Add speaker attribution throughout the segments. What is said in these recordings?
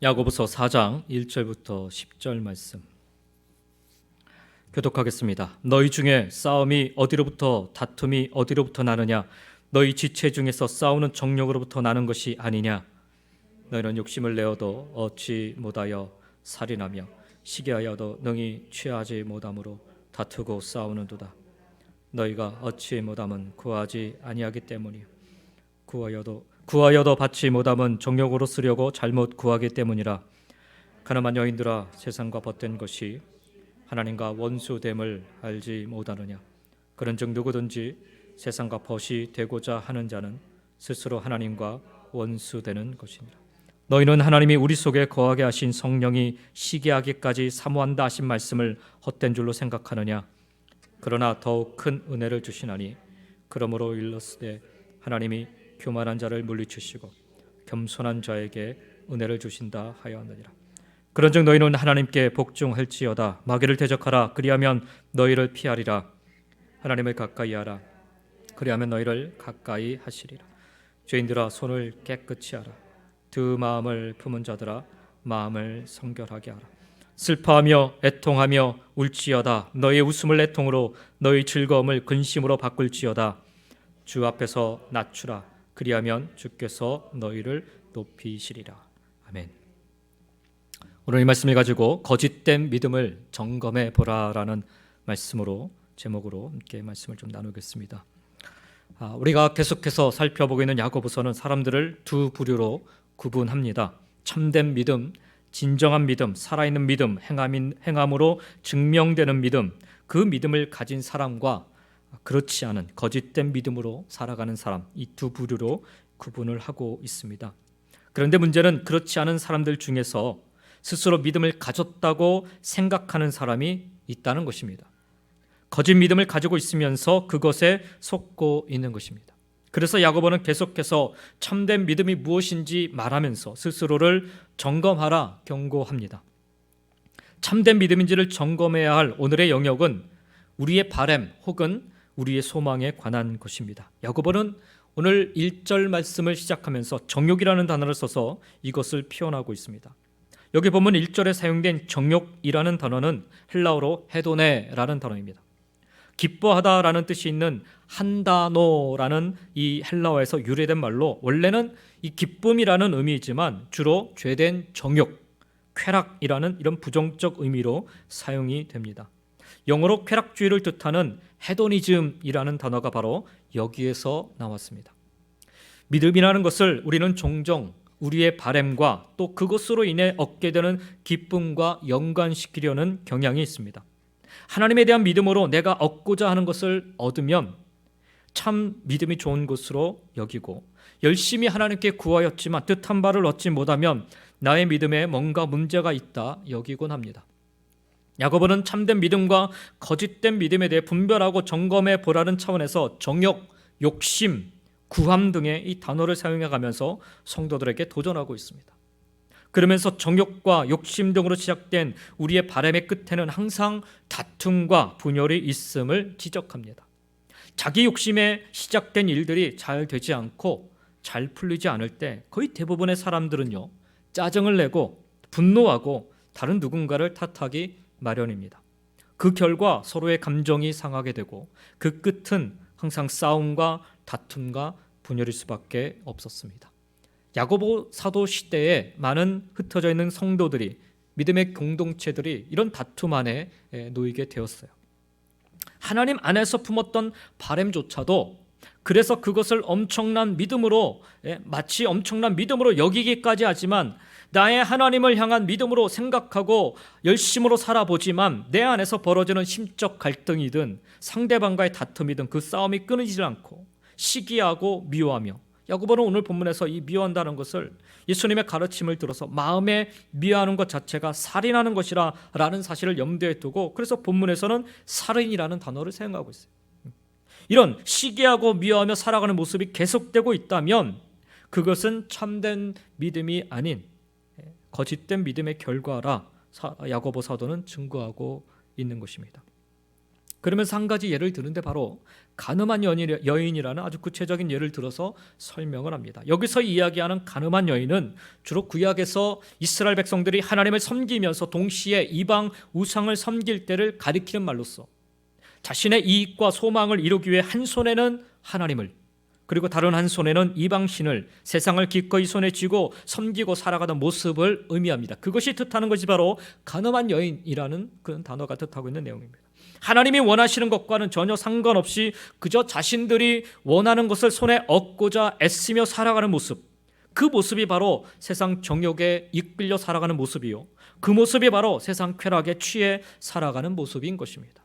Speaker 1: 야고보서 4장 1절부터 10절 말씀 교독하겠습니다. 너희 중에 싸움이 어디로부터 다툼이 어디로부터 나느냐? 너희 지체 중에서 싸우는 정욕으로부터 나는 것이 아니냐? 너희는 욕심을 내어도 얻지 못하여 살인하며 시기하여도 능히 취하지 못함으로 다투고 싸우는도다. 너희가 얻지 못함은 구하지 아니하기 때문이요 구하여도 받지 못함은 정욕으로 쓰려고 잘못 구하기 때문이라. 가늠한 여인들아, 세상과 벗된 것이 하나님과 원수됨을 알지 못하느냐? 그런즉 누구든지 세상과 벗이 되고자 하는 자는 스스로 하나님과 원수되는 것이니라. 너희는 하나님이 우리 속에 거하게 하신 성령이 시기하기까지 사모한다 하신 말씀을 헛된 줄로 생각하느냐? 그러나 더욱 큰 은혜를 주시나니 그러므로 일렀으되 하나님이 교만한 자를 물리치시고 겸손한 자에게 은혜를 주신다 하였느니라. 그런즉 너희는 하나님께 복종할지어다. 마귀를 대적하라. 그리하면 너희를 피하리라. 하나님을 가까이 하라. 그리하면 너희를 가까이 하시리라. 죄인들아, 손을 깨끗이 하라. 두 마음을 품은 자들아, 마음을 성결하게 하라. 슬퍼하며 애통하며 울지어다. 너희의 웃음을 애통으로, 너희 즐거움을 근심으로 바꿀지어다. 주 앞에서 낮추라. 그리하면 주께서 너희를 높이시리라. 아멘. 오늘 이 말씀을 가지고 거짓된 믿음을 점검해 보라라는 말씀으로 제목으로 함께 말씀을 좀 나누겠습니다. 우리가 계속해서 살펴보고 있는 야고보서는 사람들을 두 부류로 구분합니다. 참된 믿음, 진정한 믿음, 살아있는 믿음, 행함으로 증명되는 믿음, 그 믿음을 가진 사람과 그렇지 않은 거짓된 믿음으로 살아가는 사람, 이 두 부류로 구분을 하고 있습니다. 그런데 문제는 그렇지 않은 사람들 중에서 스스로 믿음을 가졌다고 생각하는 사람이 있다는 것입니다. 거짓 믿음을 가지고 있으면서 그것에 속고 있는 것입니다. 그래서 야고보는 계속해서 참된 믿음이 무엇인지 말하면서 스스로를 점검하라 경고합니다. 참된 믿음인지를 점검해야 할 오늘의 영역은 우리의 바램 혹은 우리의 소망에 관한 것입니다. 야고보는 오늘 1절 말씀을 시작하면서 정욕이라는 단어를 써서 이것을 표현하고 있습니다. 여기 보면 1절에 사용된 정욕이라는 단어는 헬라어로 헤도네라는 단어입니다. 기뻐하다라는 뜻이 있는 한다노라는 이 헬라어에서 유래된 말로 원래는 이 기쁨이라는 의미이지만 주로 죄된 정욕, 쾌락이라는 이런 부정적 의미로 사용이 됩니다. 영어로 쾌락주의를 뜻하는 헤도니즘이라는 단어가 바로 여기에서 나왔습니다. 믿음이라는 것을 우리는 종종 우리의 바램과 또 그것으로 인해 얻게 되는 기쁨과 연관시키려는 경향이 있습니다. 하나님에 대한 믿음으로 내가 얻고자 하는 것을 얻으면 참 믿음이 좋은 것으로 여기고, 열심히 하나님께 구하였지만 뜻한 바를 얻지 못하면 나의 믿음에 뭔가 문제가 있다 여기곤 합니다. 야고보는 참된 믿음과 거짓된 믿음에 대해 분별하고 점검해 보라는 차원에서 정욕, 욕심, 구함 등의 이 단어를 사용해가면서 성도들에게 도전하고 있습니다. 그러면서 정욕과 욕심 등으로 시작된 우리의 바람의 끝에는 항상 다툼과 분열이 있음을 지적합니다. 자기 욕심에 시작된 일들이 잘 되지 않고 잘 풀리지 않을 때 거의 대부분의 사람들은요, 짜증을 내고 분노하고 다른 누군가를 탓하기 마련입니다. 그 결과 서로의 감정이 상하게 되고 그 끝은 항상 싸움과 다툼과 분열일 수밖에 없었습니다. 야고보 사도 시대에 많은 흩어져 있는 성도들이, 믿음의 공동체들이 이런 다툼 안에 놓이게 되었어요. 하나님 안에서 품었던 바램조차도 그래서 그것을 엄청난 믿음으로, 마치 엄청난 믿음으로 여기기까지 하지만 나의 하나님을 향한 믿음으로 생각하고 열심으로 살아보지만 내 안에서 벌어지는 심적 갈등이든 상대방과의 다툼이든 그 싸움이 끊이지 않고 시기하고 미워하며, 야고보는 오늘 본문에서 이 미워한다는 것을 예수님의 가르침을 들어서 마음에 미워하는 것 자체가 살인하는 것이라는 사실을 염두에 두고, 그래서 본문에서는 살인이라는 단어를 사용하고 있어요. 이런 시기하고 미워하며 살아가는 모습이 계속되고 있다면 그것은 참된 믿음이 아닌 거짓된 믿음의 결과라 야고보 사도는 증거하고 있는 것입니다. 그러면서 한 가지 예를 드는데 바로 가늠한 여인이라는 아주 구체적인 예를 들어서 설명을 합니다. 여기서 이야기하는 가늠한 여인은 주로 구약에서 이스라엘 백성들이 하나님을 섬기면서 동시에 이방 우상을 섬길 때를 가리키는 말로서 자신의 이익과 소망을 이루기 위해 한 손에는 하나님을, 그리고 다른 한 손에는 이방신을, 세상을 기꺼이 손에 쥐고 섬기고 살아가는 모습을 의미합니다. 그것이 뜻하는 것이 바로 가늠한 여인이라는 그런 단어가 뜻하고 있는 내용입니다. 하나님이 원하시는 것과는 전혀 상관없이 그저 자신들이 원하는 것을 손에 얻고자 애쓰며 살아가는 모습, 그 모습이 바로 세상 정욕에 이끌려 살아가는 모습이요, 그 모습이 바로 세상 쾌락에 취해 살아가는 모습인 것입니다.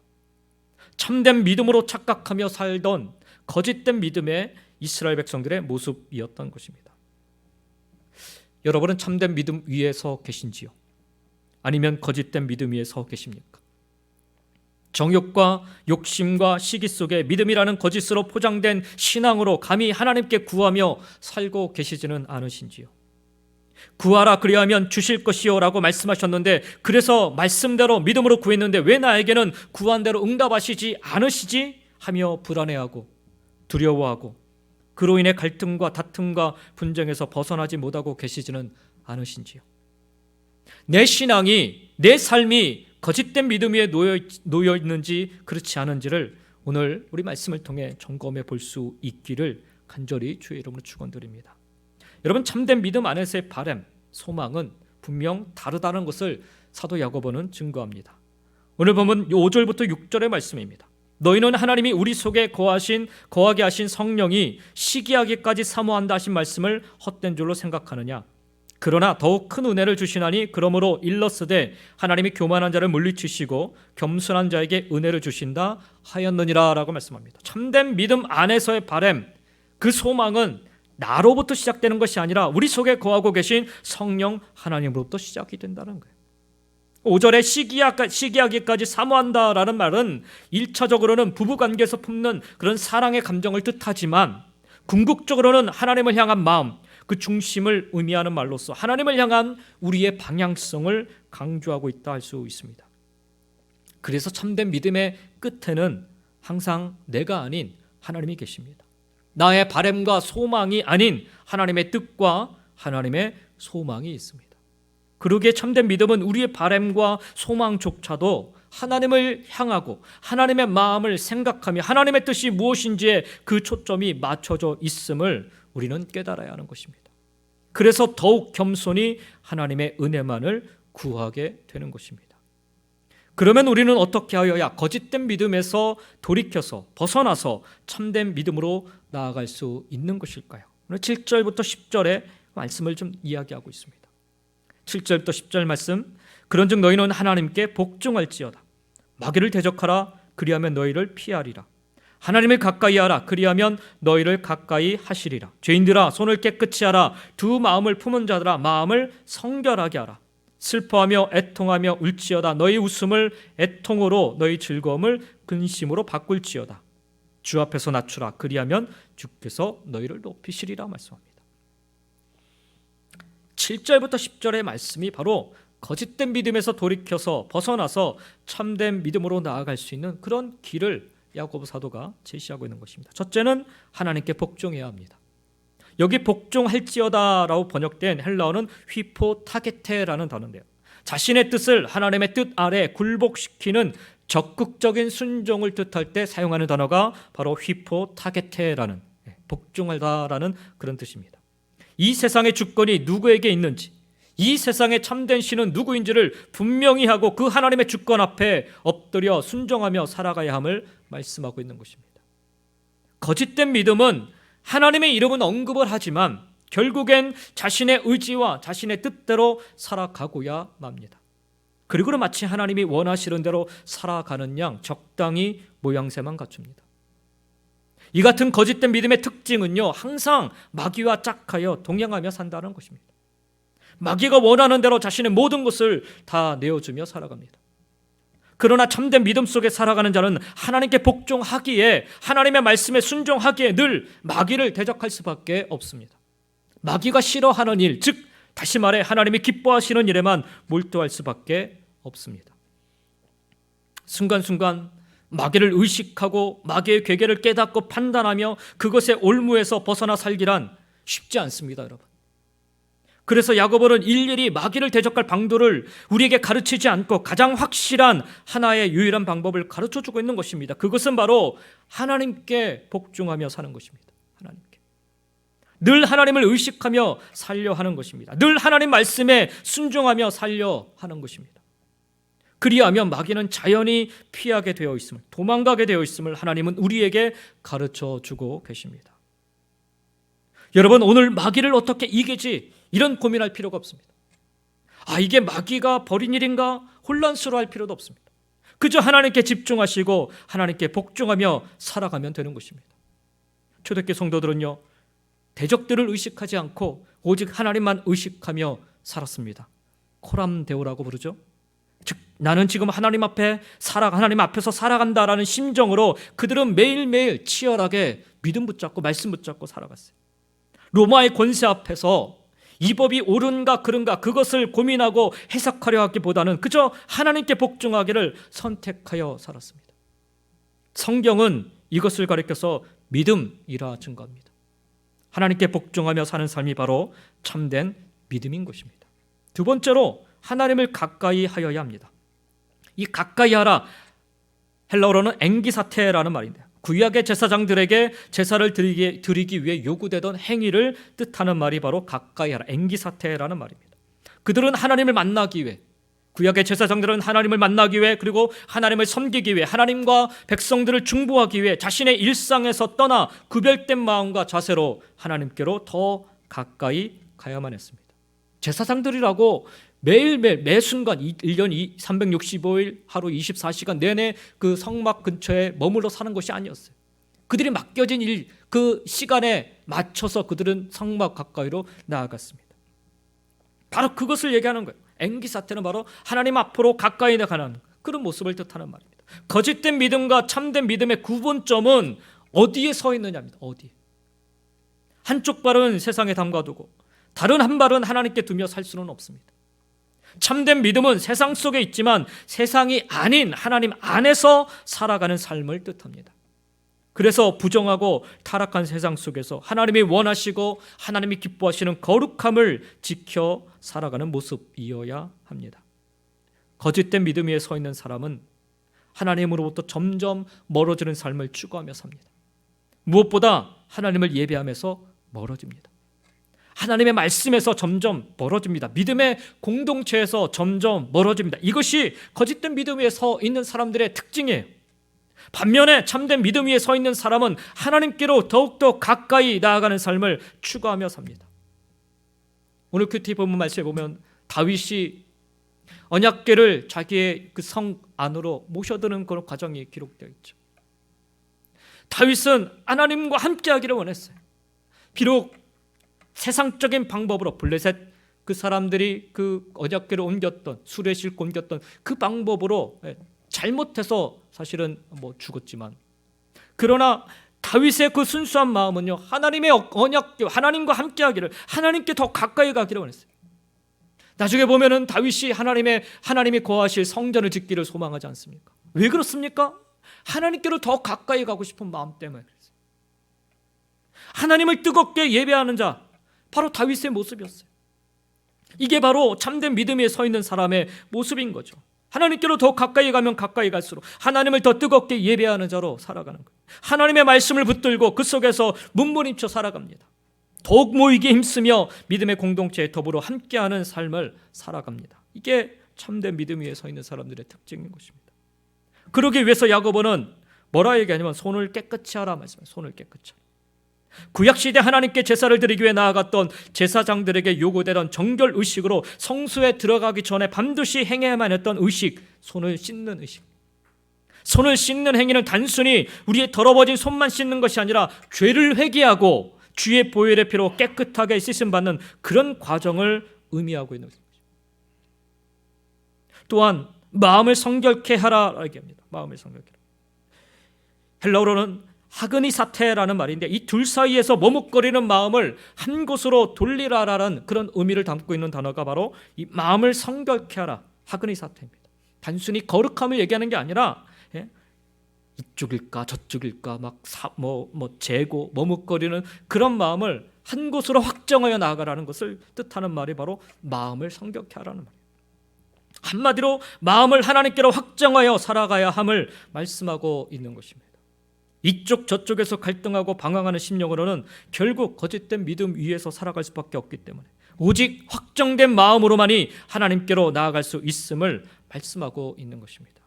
Speaker 1: 참된 믿음으로 착각하며 살던 거짓된 믿음의 이스라엘 백성들의 모습이었던 것입니다. 여러분은 참된 믿음 위에 서 계신지요? 아니면 거짓된 믿음 위에 서 계십니까? 정욕과 욕심과 시기 속에 믿음이라는 거짓으로 포장된 신앙으로 감히 하나님께 구하며 살고 계시지는 않으신지요? 구하라 그리하면 주실 것이요 라고 말씀하셨는데, 그래서 말씀대로 믿음으로 구했는데 왜 나에게는 구한 대로 응답하시지 않으시지? 하며 불안해하고 두려워하고 그로 인해 갈등과 다툼과 분쟁에서 벗어나지 못하고 계시지는 않으신지요? 내 신앙이, 내 삶이 거짓된 믿음 위에 놓여 있는지 그렇지 않은지를 오늘 우리 말씀을 통해 점검해 볼 수 있기를 간절히 주의 이름으로 축원드립니다. 여러분, 참된 믿음 안에서의 바람, 소망은 분명 다르다는 것을 사도 야고보는 증거합니다. 오늘 보면 5절부터 6절의 말씀입니다. 너희는 하나님이 우리 속에 거하게 하신 성령이 시기하기까지 사모한다 하신 말씀을 헛된 줄로 생각하느냐? 그러나 더욱 큰 은혜를 주시나니 그러므로 일렀으되 하나님이 교만한 자를 물리치시고 겸손한 자에게 은혜를 주신다 하였느니라 라고 말씀합니다. 참된 믿음 안에서의 바람, 그 소망은 나로부터 시작되는 것이 아니라 우리 속에 거하고 계신 성령 하나님으로부터 시작이 된다는 거예요. 5절에 시기하기까지 사모한다라는 말은 1차적으로는 부부관계에서 품는 그런 사랑의 감정을 뜻하지만 궁극적으로는 하나님을 향한 마음, 그 중심을 의미하는 말로서 하나님을 향한 우리의 방향성을 강조하고 있다 할 수 있습니다. 그래서 참된 믿음의 끝에는 항상 내가 아닌 하나님이 계십니다. 나의 바람과 소망이 아닌 하나님의 뜻과 하나님의 소망이 있습니다. 그러기에 참된 믿음은 우리의 바람과 소망조차도 하나님을 향하고 하나님의 마음을 생각하며 하나님의 뜻이 무엇인지에 그 초점이 맞춰져 있음을 우리는 깨달아야 하는 것입니다. 그래서 더욱 겸손히 하나님의 은혜만을 구하게 되는 것입니다. 그러면 우리는 어떻게 하여야 거짓된 믿음에서 돌이켜서 벗어나서 참된 믿음으로 나아갈 수 있는 것일까요? 오늘 7절부터 10절의 말씀을 좀 이야기하고 있습니다. 7절부터 10절 말씀, 그런즉 너희는 하나님께 복종할지어다. 마귀를 대적하라. 그리하면 너희를 피하리라. 하나님을 가까이 하라. 그리하면 너희를 가까이 하시리라. 죄인들아, 손을 깨끗이 하라. 두 마음을 품은 자들아, 마음을 성결하게 하라. 슬퍼하며 애통하며 울지어다. 너희 웃음을 애통으로, 너희 즐거움을 근심으로 바꿀지어다. 주 앞에서 낮추라. 그리하면 주께서 너희를 높이시리라 말씀합니다. 7절부터 10절의 말씀이 바로 거짓된 믿음에서 돌이켜서 벗어나서 참된 믿음으로 나아갈 수 있는 그런 길을 야고보 사도가 제시하고 있는 것입니다. 첫째는 하나님께 복종해야 합니다. 여기 복종할지어다라고 번역된 헬라어는 휘포타게테라는 단어인데요, 자신의 뜻을 하나님의 뜻 아래 굴복시키는 적극적인 순종을 뜻할 때 사용하는 단어가 바로 휘포타게테라는, 복종하다라는 그런 뜻입니다. 이 세상의 주권이 누구에게 있는지, 이 세상의 참된 신은 누구인지를 분명히 하고 그 하나님의 주권 앞에 엎드려 순종하며 살아가야 함을 말씀하고 있는 것입니다. 거짓된 믿음은 하나님의 이름은 언급을 하지만 결국엔 자신의 의지와 자신의 뜻대로 살아가고야 맙니다. 그리고 마치 하나님이 원하시는 대로 살아가는 양 적당히 모양새만 갖춥니다. 이 같은 거짓된 믿음의 특징은요, 항상 마귀와 짝하여 동행하며 산다는 것입니다. 마귀가 원하는 대로 자신의 모든 것을 다 내어주며 살아갑니다. 그러나 참된 믿음 속에 살아가는 자는 하나님께 복종하기에, 하나님의 말씀에 순종하기에 늘 마귀를 대적할 수밖에 없습니다. 마귀가 싫어하는 일, 즉 다시 말해 하나님이 기뻐하시는 일에만 몰두할 수밖에 없습니다. 순간순간 마귀를 의식하고 마귀의 괴계를 깨닫고 판단하며 그것의 올무에서 벗어나 살기란 쉽지 않습니다, 여러분. 그래서 야고보는 일일이 마귀를 대적할 방도를 우리에게 가르치지 않고 가장 확실한 하나의 유일한 방법을 가르쳐주고 있는 것입니다. 그것은 바로 하나님께 복종하며 사는 것입니다. 하나님께 늘 하나님을 의식하며 살려 하는 것입니다. 늘 하나님 말씀에 순종하며 살려 하는 것입니다. 그리하면 마귀는 자연히 피하게 되어 있음을, 도망가게 되어 있음을 하나님은 우리에게 가르쳐주고 계십니다. 여러분, 오늘 마귀를 어떻게 이기지? 이런 고민할 필요가 없습니다. 이게 마귀가 벌인 일인가? 혼란스러워할 필요도 없습니다. 그저 하나님께 집중하시고 하나님께 복종하며 살아가면 되는 것입니다. 초대교회 성도들은요, 대적들을 의식하지 않고 오직 하나님만 의식하며 살았습니다. 코람데오라고 부르죠. 즉, 나는 지금 하나님 앞에서 살아간다라는 심정으로 그들은 매일매일 치열하게 믿음 붙잡고 말씀 붙잡고 살아갔어요. 로마의 권세 앞에서 이 법이 옳은가 그른가 그것을 고민하고 해석하려 하기보다는 그저 하나님께 복종하기를 선택하여 살았습니다. 성경은 이것을 가리켜서 믿음이라 증거합니다. 하나님께 복종하며 사는 삶이 바로 참된 믿음인 것입니다. 두 번째로 하나님을 가까이 하여야 합니다. 이 가까이 하라, 헬라어로는 앵기사테라는 말인데요, 구약의 제사장들에게 제사를 드리기 위해 요구되던 행위를 뜻하는 말이 바로 가까이 하라, 앵기사테라는 말입니다. 그들은 하나님을 만나기 위해, 구약의 제사장들은 하나님을 만나기 위해, 그리고 하나님을 섬기기 위해, 하나님과 백성들을 중보하기 위해 자신의 일상에서 떠나 구별된 마음과 자세로 하나님께로 더 가까이 가야만 했습니다. 제사장들이라고 매일매일 매순간 1년 365일 하루 24시간 내내 그 성막 근처에 머물러 사는 것이 아니었어요. 그들이 맡겨진 그 시간에 맞춰서 그들은 성막 가까이로 나아갔습니다. 바로 그것을 얘기하는 거예요. 앵기사테는 바로 하나님 앞으로 가까이 나가는 그런 모습을 뜻하는 말입니다. 거짓된 믿음과 참된 믿음의 구분점은 어디에 서 있느냐입니다. 어디에. 한쪽 발은 세상에 담가두고 다른 한 발은 하나님께 두며 살 수는 없습니다. 참된 믿음은 세상 속에 있지만 세상이 아닌 하나님 안에서 살아가는 삶을 뜻합니다. 그래서 부정하고 타락한 세상 속에서 하나님이 원하시고 하나님이 기뻐하시는 거룩함을 지켜 살아가는 모습이어야 합니다. 거짓된 믿음 위에 서 있는 사람은 하나님으로부터 점점 멀어지는 삶을 추구하며 삽니다. 무엇보다 하나님을 예배하면서 멀어집니다. 하나님의 말씀에서 점점 멀어집니다. 믿음의 공동체에서 점점 멀어집니다. 이것이 거짓된 믿음 위에 서 있는 사람들의 특징이에요. 반면에 참된 믿음 위에 서 있는 사람은 하나님께로 더욱더 가까이 나아가는 삶을 추구하며 삽니다. 오늘 큐티 본문 말씀에 보면 다윗이 언약궤를 자기의 그 성 안으로 모셔드는 그런 과정이 기록되어 있죠. 다윗은 하나님과 함께하기를 원했어요. 비록 세상적인 방법으로 블레셋 그 사람들이 그 언약궤를 옮겼던, 수레 싣고 옮겼던 그 방법으로 잘못해서 사실은 죽었지만, 그러나 다윗의 그 순수한 마음은요, 하나님의 언약궤, 하나님과 함께하기를, 하나님께 더 가까이 가기를 원했어요. 나중에 보면은 다윗이 하나님이 거하실 성전을 짓기를 소망하지 않습니까? 왜 그렇습니까? 하나님께로 더 가까이 가고 싶은 마음 때문에 그랬어요. 하나님을 뜨겁게 예배하는 자, 바로 다윗의 모습이었어요. 이게 바로 참된 믿음 위에 서 있는 사람의 모습인 거죠. 하나님께로 더 가까이 가면 가까이 갈수록 하나님을 더 뜨겁게 예배하는 자로 살아가는 거예요. 하나님의 말씀을 붙들고 그 속에서 문무림쳐 살아갑니다. 더욱 모이게 힘쓰며 믿음의 공동체에 더불어 함께하는 삶을 살아갑니다. 이게 참된 믿음 위에 서 있는 사람들의 특징인 것입니다. 그러기 위해서 야고보는 뭐라 얘기하냐면 손을 깨끗이 하라 말씀해요. 손을 깨끗이 하라. 구약시대 하나님께 제사를 드리기 위해 나아갔던 제사장들에게 요구되던 정결 의식으로 성수에 들어가기 전에 반드시 행해야만 했던 의식, 손을 씻는 의식. 손을 씻는 행위는 단순히 우리의 더러워진 손만 씻는 것이 아니라 죄를 회개하고 주의 보혈의 피로 깨끗하게 씻음받는 그런 과정을 의미하고 있는 것입니다. 또한 마음을 성결케 하라 얘기합니다. 마음을 성결케 하라. 헬라어로는 하그니사테라는 말인데 이 둘 사이에서 머뭇거리는 마음을 한 곳으로 돌리라라는 그런 의미를 담고 있는 단어가 바로 이 마음을 성결케 하라, 하그니사테입니다. 단순히 거룩함을 얘기하는 게 아니라 이쪽일까 저쪽일까 막 재고 머뭇거리는 그런 마음을 한 곳으로 확정하여 나아가라는 것을 뜻하는 말이 바로 마음을 성결케 하라는 말이에요. 한마디로 마음을 하나님께로 확정하여 살아가야 함을 말씀하고 있는 것입니다. 이쪽 저쪽에서 갈등하고 방황하는 심령으로는 결국 거짓된 믿음 위에서 살아갈 수밖에 없기 때문에 오직 확정된 마음으로만이 하나님께로 나아갈 수 있음을 말씀하고 있는 것입니다.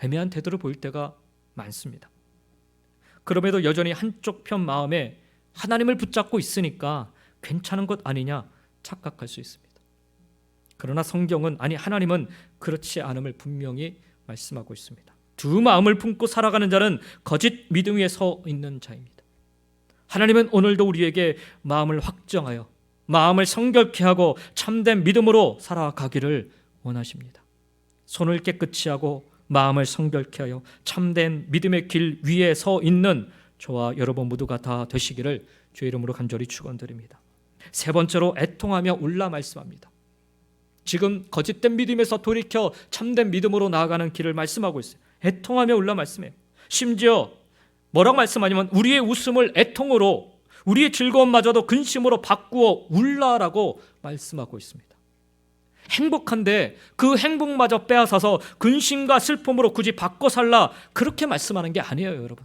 Speaker 1: 애매한 태도를 보일 때가 많습니다. 그럼에도 여전히 한쪽 편 마음에 하나님을 붙잡고 있으니까 괜찮은 것 아니냐 착각할 수 있습니다. 그러나 성경은 하나님은 그렇지 않음을 분명히 말씀하고 있습니다. 두 마음을 품고 살아가는 자는 거짓 믿음 위에 서 있는 자입니다. 하나님은 오늘도 우리에게 마음을 확정하여 마음을 성결케 하고 참된 믿음으로 살아가기를 원하십니다. 손을 깨끗이 하고 마음을 성결케 하여 참된 믿음의 길 위에 서 있는 저와 여러분 모두가 다 되시기를 주의 이름으로 간절히 축원드립니다. 세 번째로 애통하며 울라 말씀합니다. 지금 거짓된 믿음에서 돌이켜 참된 믿음으로 나아가는 길을 말씀하고 있어요. 애통하며 울라 말씀해요. 심지어 뭐라고 말씀하냐면 우리의 웃음을 애통으로, 우리의 즐거움마저도 근심으로 바꾸어 울라라고 말씀하고 있습니다. 행복한데 그 행복마저 빼앗아서 근심과 슬픔으로 굳이 바꿔 살라, 그렇게 말씀하는 게 아니에요, 여러분.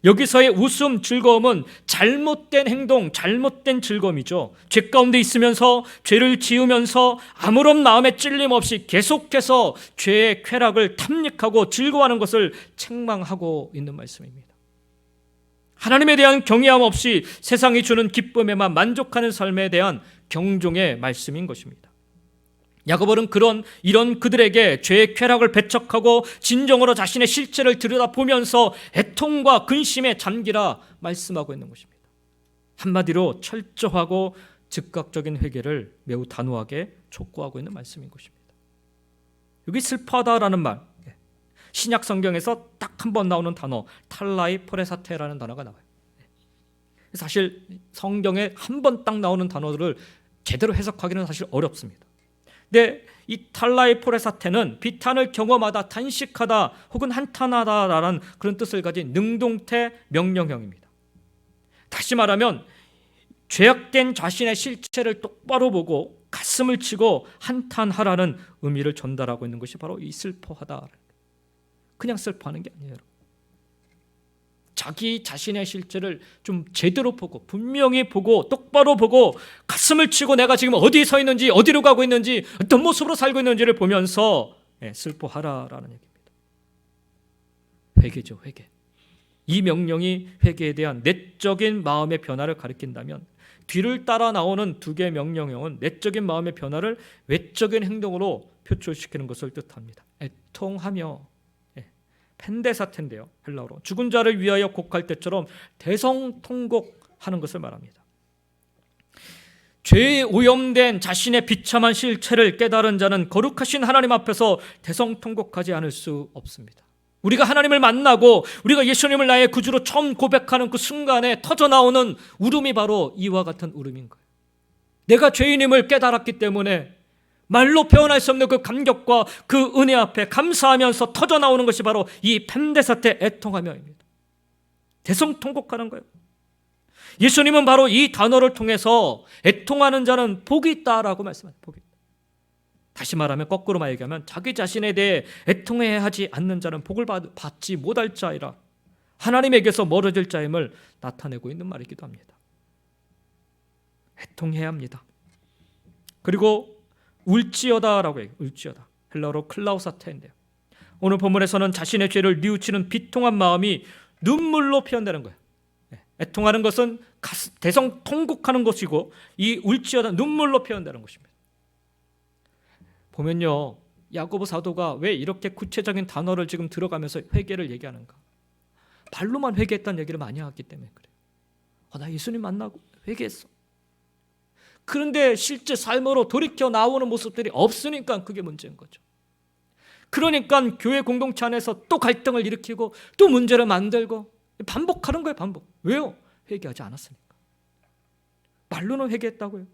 Speaker 1: 여기서의 웃음, 즐거움은 잘못된 행동, 잘못된 즐거움이죠. 죄 가운데 있으면서 죄를 지으면서 아무런 마음에 찔림 없이 계속해서 죄의 쾌락을 탐닉하고 즐거워하는 것을 책망하고 있는 말씀입니다. 하나님에 대한 경외함 없이 세상이 주는 기쁨에만 만족하는 삶에 대한 경종의 말씀인 것입니다. 야고보는 이런 그들에게 죄의 쾌락을 배척하고 진정으로 자신의 실체를 들여다보면서 애통과 근심에 잠기라 말씀하고 있는 것입니다. 한마디로 철저하고 즉각적인 회개를 매우 단호하게 촉구하고 있는 말씀인 것입니다. 여기 슬퍼하다라는 말, 신약 성경에서 딱 한 번 나오는 단어 탈라이 포레사테라는 단어가 나와요. 사실 성경에 한 번 딱 나오는 단어들을 제대로 해석하기는 사실 어렵습니다. 근데 이 탈라이 포레사테는 비탄을 경험하다, 탄식하다 혹은 한탄하다라는 그런 뜻을 가진 능동태 명령형입니다. 다시 말하면 죄악된 자신의 실체를 똑바로 보고 가슴을 치고 한탄하라는 의미를 전달하고 있는 것이 바로 이 슬퍼하다. 그냥 슬퍼하는 게 아니에요. 자기 자신의 실체를 좀 제대로 보고 분명히 보고 똑바로 보고 가슴을 치고 내가 지금 어디에 서 있는지, 어디로 가고 있는지, 어떤 모습으로 살고 있는지를 보면서 슬퍼하라라는 얘기입니다. 회개죠, 회개. 이 명령이 회개에 대한 내적인 마음의 변화를 가리킨다면 뒤를 따라 나오는 두 개의 명령형은 내적인 마음의 변화를 외적인 행동으로 표출시키는 것을 뜻합니다. 애통하며, 펜데사텐데요, 헬라어로 죽은 자를 위하여 곡할 때처럼 대성통곡하는 것을 말합니다. 죄에 오염된 자신의 비참한 실체를 깨달은 자는 거룩하신 하나님 앞에서 대성통곡하지 않을 수 없습니다. 우리가 하나님을 만나고 우리가 예수님을 나의 구주로 처음 고백하는 그 순간에 터져나오는 울음이 바로 이와 같은 울음인 거예요. 내가 죄인임을 깨달았기 때문에 말로 표현할 수 없는 그 감격과 그 은혜 앞에 감사하면서 터져나오는 것이 바로 이 펜데사테 애통하며입니다. 대성통곡하는 거예요. 예수님은 바로 이 단어를 통해서 애통하는 자는 복이 있다라고 말씀합니다. 복이 있다. 다시 말하면 거꾸로 얘기하면 자기 자신에 대해 애통해야 하지 않는 자는 복을 받지 못할 자이라 하나님에게서 멀어질 자임을 나타내고 있는 말이기도 합니다. 애통해야 합니다. 그리고 울지어다라고 해요. 울지어다. 헬라어로 클라우사테인데요. 오늘 본문에서는 자신의 죄를 뉘우치는 비통한 마음이 눈물로 표현되는 거예요. 애통하는 것은 대성통곡하는 것이고 이 울지어다 눈물로 표현되는 것입니다. 보면요, 야고보 사도가 왜 이렇게 구체적인 단어를 지금 들어가면서 회개를 얘기하는가? 말로만 회개했다는 얘기를 많이 하기 때문에 그래요. 나 예수님 만나고 회개했어. 그런데 실제 삶으로 돌이켜 나오는 모습들이 없으니까 그게 문제인 거죠. 그러니까 교회 공동체 안에서 또 갈등을 일으키고 또 문제를 만들고 반복하는 거예요, 반복. 왜요? 회개하지 않았으니까. 말로는 회개했다고요.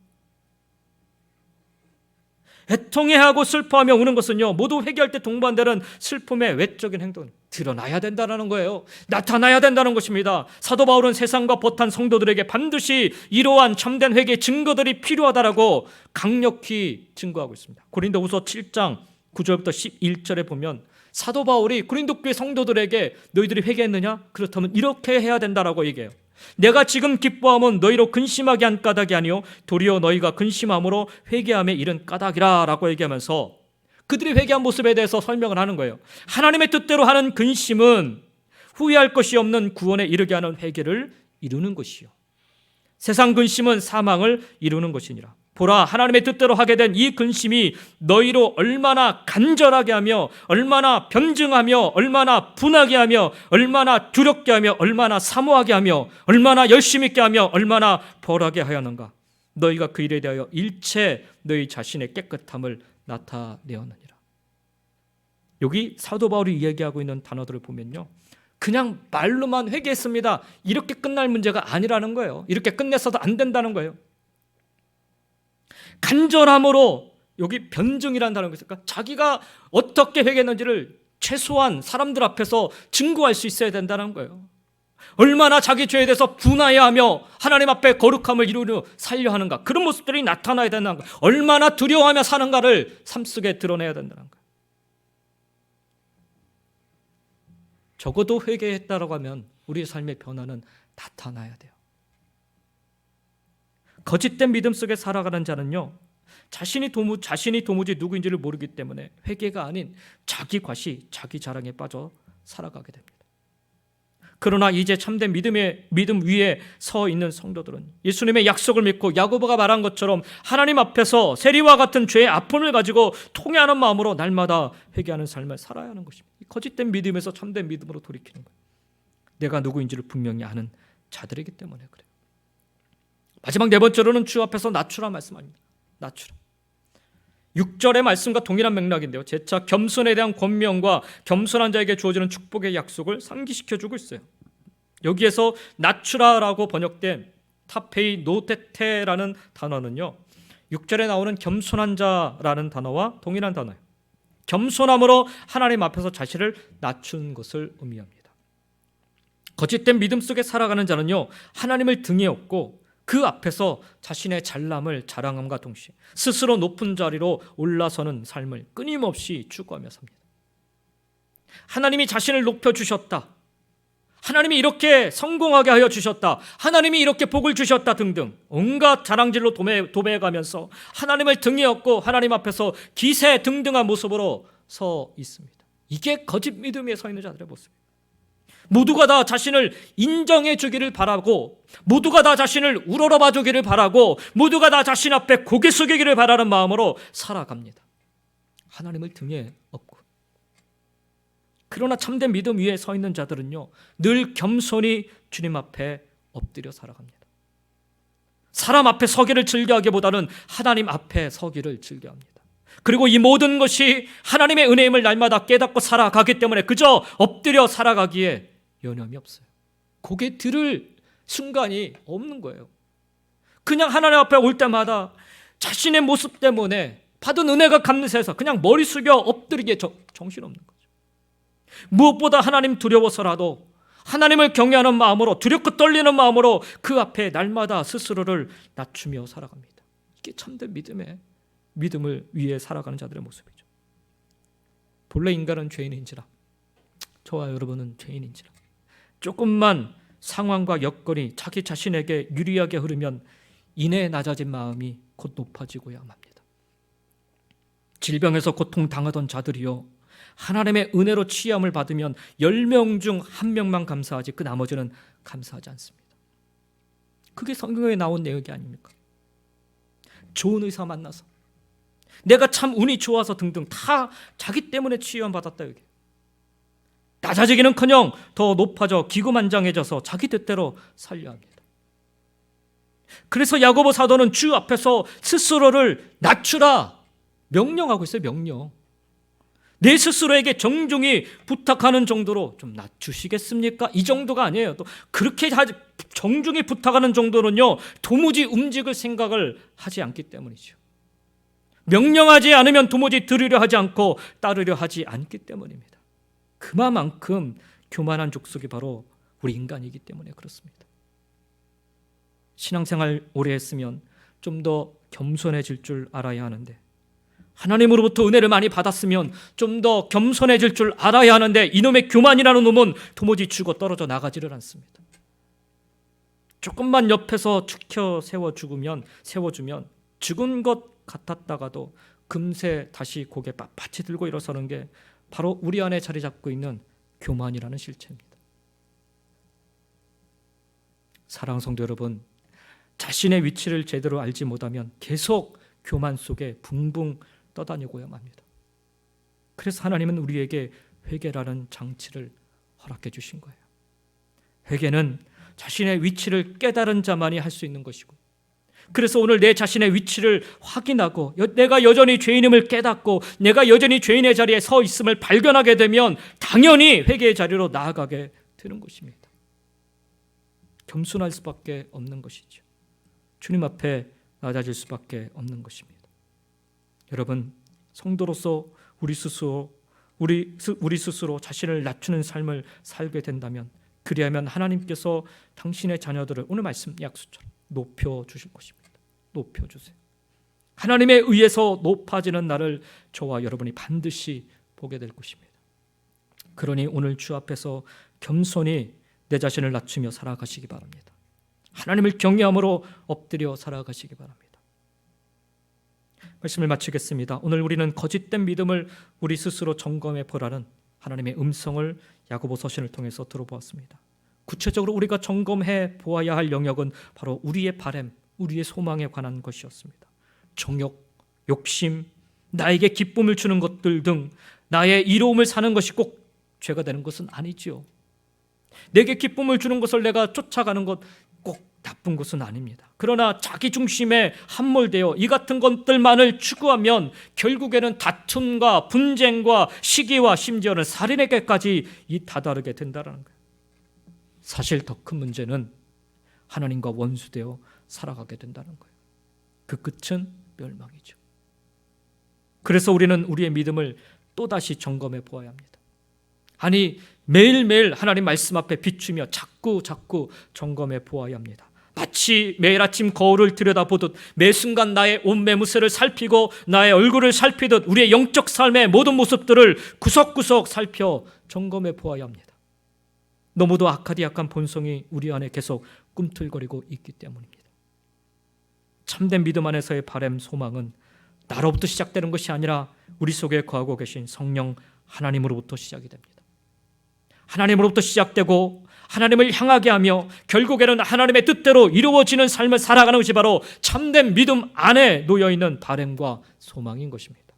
Speaker 1: 애통해하고 슬퍼하며 우는 것은요, 모두 회개할 때 동반되는 슬픔의 외적인 행동. 드러나야 된다는 거예요. 나타나야 된다는 것입니다. 사도 바울은 세상과 벗한 성도들에게 반드시 이러한 참된 회개의 증거들이 필요하다라고 강력히 증거하고 있습니다. 고린도후서 7장 9절부터 11절에 보면 사도 바울이 고린도 교회 성도들에게 너희들이 회개했느냐? 그렇다면 이렇게 해야 된다라고 얘기해요. 내가 지금 기뻐함은 너희로 근심하게 한 까닭이 아니요 도리어 너희가 근심함으로 회개함에 이른 까닭이라 라고 얘기하면서 그들이 회개한 모습에 대해서 설명을 하는 거예요. 하나님의 뜻대로 하는 근심은 후회할 것이 없는 구원에 이르게 하는 회개를 이루는 것이요 세상 근심은 사망을 이루는 것이니라. 보라, 하나님의 뜻대로 하게 된 이 근심이 너희로 얼마나 간절하게 하며 얼마나 변증하며 얼마나 분하게 하며 얼마나 두렵게 하며 얼마나 사모하게 하며 얼마나 열심 있게 하며 얼마나 벌하게 하였는가. 너희가 그 일에 대하여 일체 너희 자신의 깨끗함을 나타내었느니라. 여기 사도 바울이 이야기하고 있는 단어들을 보면요, 그냥 말로만 회개했습니다, 이렇게 끝날 문제가 아니라는 거예요. 이렇게 끝냈어도 안 된다는 거예요. 간절함으로, 여기 변증이라는 단어가 있으니까 자기가 어떻게 회개했는지를 최소한 사람들 앞에서 증거할 수 있어야 된다는 거예요. 얼마나 자기 죄에 대해서 분하여야 하며 하나님 앞에 거룩함을 이루려 살려 하는가, 그런 모습들이 나타나야 된다는 거예요. 얼마나 두려워하며 사는가를 삶 속에 드러내야 된다는 거예요. 적어도 회개했다라고 하면 우리의 삶의 변화는 나타나야 돼요. 거짓된 믿음 속에 살아가는 자는요, 자신이 도무지 누구인지를 모르기 때문에 회개가 아닌 자기 과시, 자기 자랑에 빠져 살아가게 됩니다. 그러나 이제 참된 믿음 위에 서 있는 성도들은 예수님의 약속을 믿고 야고보가 말한 것처럼 하나님 앞에서 세리와 같은 죄의 아픔을 가지고 통회하는 마음으로 날마다 회개하는 삶을 살아야 하는 것입니다. 거짓된 믿음에서 참된 믿음으로 돌이키는 거예요. 내가 누구인지를 분명히 아는 자들이기 때문에 그래요. 마지막 네 번째로는 주 앞에서 낮추라 말씀합니다. 낮추라. 6절의 말씀과 동일한 맥락인데요, 재차 겸손에 대한 권면과 겸손한 자에게 주어지는 축복의 약속을 상기시켜주고 있어요. 여기에서 낮추라라고 번역된 타페이 노테테라는 단어는요, 6절에 나오는 겸손한 자라는 단어와 동일한 단어예요. 겸손함으로 하나님 앞에서 자신을 낮춘 것을 의미합니다. 거짓된 믿음 속에 살아가는 자는요, 하나님을 등에 업고 그 앞에서 자신의 잘남을 자랑함과 동시에 스스로 높은 자리로 올라서는 삶을 끊임없이 추구하며 삽니다. 하나님이 자신을 높여주셨다, 하나님이 이렇게 성공하게 하여 주셨다, 하나님이 이렇게 복을 주셨다 등등 온갖 자랑질로 도배해가면서 하나님을 등에 업고 하나님 앞에서 기세등등한 모습으로 서 있습니다. 이게 거짓 믿음에 서 있는 자들의 모습입니다. 모두가 다 자신을 인정해 주기를 바라고, 모두가 다 자신을 우러러봐 주기를 바라고, 모두가 다 자신 앞에 고개 숙이기를 바라는 마음으로 살아갑니다. 하나님을 등에 업고. 그러나 참된 믿음 위에 서 있는 자들은요, 늘 겸손히 주님 앞에 엎드려 살아갑니다. 사람 앞에 서기를 즐겨하기보다는 하나님 앞에 서기를 즐겨합니다. 그리고 이 모든 것이 하나님의 은혜임을 날마다 깨닫고 살아가기 때문에 그저 엎드려 살아가기에 여념이 없어요. 고개 들을 순간이 없는 거예요. 그냥 하나님 앞에 올 때마다 자신의 모습 때문에 받은 은혜가 감사해서 그냥 머리 숙여 엎드리기에 정신없는 거죠. 무엇보다 하나님 두려워서라도 하나님을 경외하는 마음으로, 두렵고 떨리는 마음으로 그 앞에 날마다 스스로를 낮추며 살아갑니다. 이게 참된 믿음을 위해 살아가는 자들의 모습이죠. 본래 인간은 죄인인지라, 저와 여러분은 죄인인지라, 조금만 상황과 여건이 자기 자신에게 유리하게 흐르면 이내 낮아진 마음이 곧 높아지고야 합니다. 질병에서 고통당하던 자들이요, 하나님의 은혜로 치유함을 받으면 10명 중 1명만 감사하지 그 나머지는 감사하지 않습니다. 그게 성경에 나온 내용이 아닙니까? 좋은 의사 만나서, 내가 참 운이 좋아서 등등 다 자기 때문에 치유함 받았다. 여기 낮아지기는커녕 더 높아져 기구만장해져서 자기 뜻대로 살려 합니다. 그래서 야고보 사도는 주 앞에서 스스로를 낮추라 명령하고 있어요. 명령. 내 스스로에게 정중히 부탁하는 정도로 좀 낮추시겠습니까? 이 정도가 아니에요. 또 그렇게 정중히 부탁하는 정도는요, 도무지 움직일 생각을 하지 않기 때문이죠. 명령하지 않으면 도무지 들으려 하지 않고 따르려 하지 않기 때문입니다. 그만큼 교만한 족속이 바로 우리 인간이기 때문에 그렇습니다. 신앙생활 오래 했으면 좀 더 겸손해질 줄 알아야 하는데, 하나님으로부터 은혜를 많이 받았으면 좀 더 겸손해질 줄 알아야 하는데, 이놈의 교만이라는 놈은 도무지 죽어 떨어져 나가지를 않습니다. 조금만 옆에서 축혀 세워주면 죽은 것 같았다가도 금세 다시 고개 빳빳이 들고 일어서는 게 바로 우리 안에 자리 잡고 있는 교만이라는 실체입니다. 사랑하는 성도 여러분, 자신의 위치를 제대로 알지 못하면 계속 교만 속에 붕붕 떠다니고야 합니다. 그래서 하나님은 우리에게 회개라는 장치를 허락해 주신 거예요. 회개는 자신의 위치를 깨달은 자만이 할 수 있는 것이고, 그래서 오늘 내 자신의 위치를 확인하고 내가 여전히 죄인임을 깨닫고 내가 여전히 죄인의 자리에 서 있음을 발견하게 되면 당연히 회개의 자리로 나아가게 되는 것입니다. 겸손할 수밖에 없는 것이죠. 주님 앞에 낮아질 수밖에 없는 것입니다. 여러분, 성도로서 우리 스스로 자신을 낮추는 삶을 살게 된다면, 그리하면 하나님께서 당신의 자녀들을 오늘 말씀 약수처럼 높여주실 것입니다. 높여주세요. 하나님에 의해서 높아지는 날을 저와 여러분이 반드시 보게 될 것입니다. 그러니 오늘 주 앞에서 겸손히 내 자신을 낮추며 살아가시기 바랍니다. 하나님을 경외함으로 엎드려 살아가시기 바랍니다. 말씀을 마치겠습니다. 오늘 우리는 거짓된 믿음을 우리 스스로 점검해 보라는 하나님의 음성을 야고보 서신을 통해서 들어보았습니다. 구체적으로 우리가 점검해 보아야 할 영역은 바로 우리의 바램, 우리의 소망에 관한 것이었습니다. 정욕, 욕심, 나에게 기쁨을 주는 것들 등 나의 이로움을 사는 것이 꼭 죄가 되는 것은 아니지요. 내게 기쁨을 주는 것을 내가 쫓아가는 것 꼭 나쁜 것은 아닙니다. 그러나 자기 중심에 함몰되어 이 같은 것들만을 추구하면 결국에는 다툼과 분쟁과 시기와 심지어는 살인에게까지 다다르게 된다는 거예요. 사실 더 큰 문제는 하나님과 원수되어 살아가게 된다는 거예요. 그 끝은 멸망이죠. 그래서 우리는 우리의 믿음을 또다시 점검해 보아야 합니다. 아니, 매일매일 하나님 말씀 앞에 비추며 자꾸 점검해 보아야 합니다. 마치 매일 아침 거울을 들여다보듯 매 순간 나의 옷 매무새를 살피고 나의 얼굴을 살피듯 우리의 영적 삶의 모든 모습들을 구석구석 살펴 점검해 보아야 합니다. 너무도 악한 본성이 우리 안에 계속 꿈틀거리고 있기 때문입니다. 참된 믿음 안에서의 바람, 소망은 나로부터 시작되는 것이 아니라 우리 속에 거하고 계신 성령 하나님으로부터 시작이 됩니다. 하나님으로부터 시작되고 하나님을 향하게 하며 결국에는 하나님의 뜻대로 이루어지는 삶을 살아가는 것이 바로 참된 믿음 안에 놓여있는 바람과 소망인 것입니다.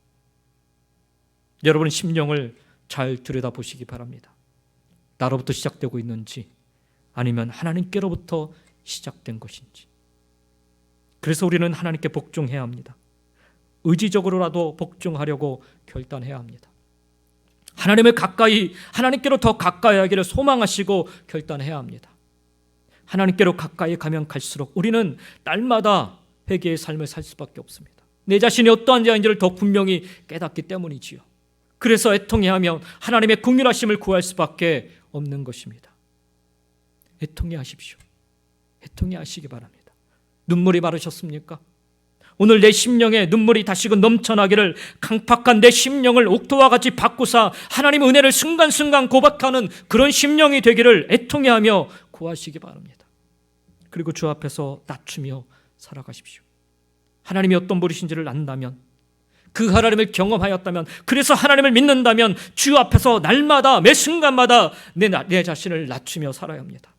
Speaker 1: 여러분, 심령을 잘 들여다보시기 바랍니다. 나로부터 시작되고 있는지 아니면 하나님께로부터 시작된 것인지. 그래서 우리는 하나님께 복종해야 합니다. 의지적으로라도 복종하려고 결단해야 합니다. 하나님께로 더 가까이 하기를 소망하시고 결단해야 합니다. 하나님께로 가까이 가면 갈수록 우리는 날마다 회개의 삶을 살 수밖에 없습니다. 내 자신이 어떠한 자인지를 더 분명히 깨닫기 때문이지요. 그래서 애통해야 하며 하나님의 긍휼하심을 구할 수밖에 없는 것입니다. 애통해 하십시오. 애통해 하시기 바랍니다. 눈물이 마르셨습니까? 오늘 내 심령에 눈물이 다시금 넘쳐나기를 강팍한 내 심령을 옥토와 같이 바꾸사 하나님의 은혜를 순간순간 고백하는 그런 심령이 되기를 애통해하며 구하시기 바랍니다. 그리고 주 앞에서 낮추며 살아가십시오. 하나님이 어떤 분이신지를 안다면, 그 하나님을 경험하였다면, 그래서 하나님을 믿는다면 주 앞에서 날마다 매 순간마다 내 자신을 낮추며 살아야 합니다.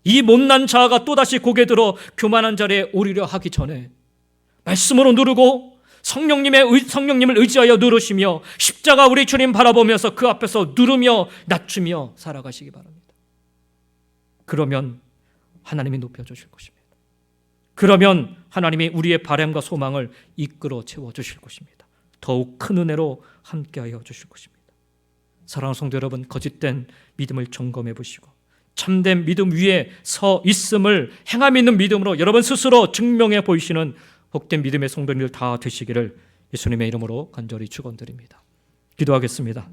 Speaker 1: 이 못난 자아가 또다시 고개 들어 교만한 자리에 오르려 하기 전에 말씀으로 누르고 성령님을 의지하여 누르시며 십자가 우리 주님 바라보면서 그 앞에서 누르며 낮추며 살아가시기 바랍니다. 그러면 하나님이 높여주실 것입니다. 그러면 하나님이 우리의 바람과 소망을 이끌어 채워주실 것입니다. 더욱 큰 은혜로 함께하여 주실 것입니다. 사랑하는 성도 여러분, 거짓된 믿음을 점검해 보시고 참된 믿음 위에 서 있음을 행함 있는 믿음으로 여러분 스스로 증명해 보이시는 복된 믿음의 성도님들 다 되시기를 예수님의 이름으로 간절히 축원드립니다. 기도하겠습니다.